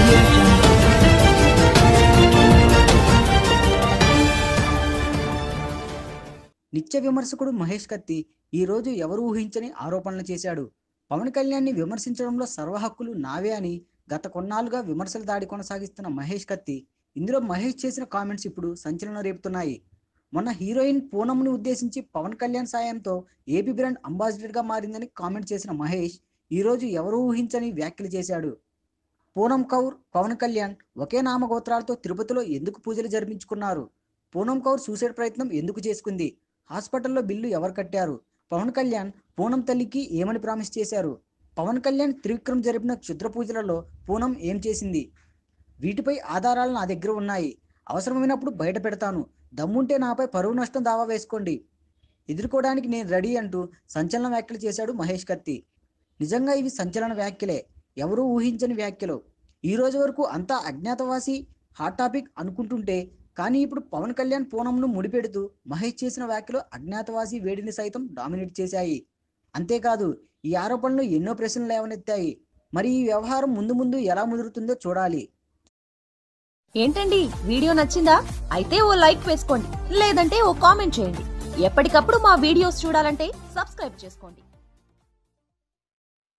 Audio Jungle. నిత్య విమర్శకుడు మహేష్ కత్తి ఈ రోజు ఎవరు ఊహించని ఆరోపణలు చేశాడు. పవన్ కళ్యాణ్ని విమర్శించడంలో సర్వ హక్కులు నావే అని గత కొన్నాళ్లుగా విమర్శల దాడి కొనసాగిస్తున్న మహేష్ కత్తి ఇందులో మహేష్ చేసిన కామెంట్స్ ఇప్పుడు సంచలనం రేపుతున్నాయి. మొన్న హీరోయిన్ పూనంని ఉద్దేశించి పవన్ కళ్యాణ్ సాయంతో ఏపీ బ్రాండ్ అంబాసిడర్గా మారిందని కామెంట్ చేసిన మహేష్ ఈ రోజు ఎవరు ఊహించని వ్యాఖ్యలు చేశాడు. పూనం కౌర్, పవన్ కళ్యాణ్ ఒకే నామగోత్రాలతో తిరుపతిలో ఎందుకు పూజలు జరిపించుకున్నారు? పూనం కౌర్ సూసైడ్ ప్రయత్నం ఎందుకు చేసుకుంది? హాస్పిటల్లో బిల్లు ఎవరు కట్టారు? పవన్ కళ్యాణ్ పూనం తల్లికి ఏమని ప్రామిస్ చేశారు? పవన్ కళ్యాణ్ త్రివిక్రమ్ జరిపిన క్షుద్ర పూజలలో పూనం ఏం చేసింది? వీటిపై ఆధారాలు నా దగ్గర ఉన్నాయి. అవసరమైనప్పుడు బయట పెడతాను. దమ్ముంటే నాపై పరువు నష్టం దావా వేసుకోండి. ఎదుర్కోవడానికి నేను రెడీ అంటూ సంచలన వ్యాఖ్యలు చేశాడు మహేష్ కత్తి. నిజంగా ఇవి సంచలన వ్యాఖ్యలే, ఎవరూ ఊహించని వ్యాఖ్యలు. ఈ రోజు వరకు అంతా అజ్ఞాతవాసి హాట్ టాపిక్ అనుకుంటుంటే, కానీ ఇప్పుడు పవన్ కళ్యాణ్ పూనంను ముడిపెడుతూ మహేష్ చేసిన వ్యాఖ్యలు అజ్ఞాతవాసి వేడిని సైతం డామినేట్ చేశాయి. అంతేకాదు, ఈ ఆరోపణలు ఎన్నో ప్రశ్నలు లేవనెత్తాయి. మరి ఈ వ్యవహారం ముందు ముందు ఎలా ముదురుతుందో చూడాలి. ఏంటండి వీడియో నచ్చిందా? అయితే ఓ లైక్ వేసుకోండి, లేదంటే ఓ కామెంట్ చేయండి. ఎప్పటికప్పుడు మా వీడియోస్ చూడాలంటే సబ్స్క్రైబ్ చేసుకోండి.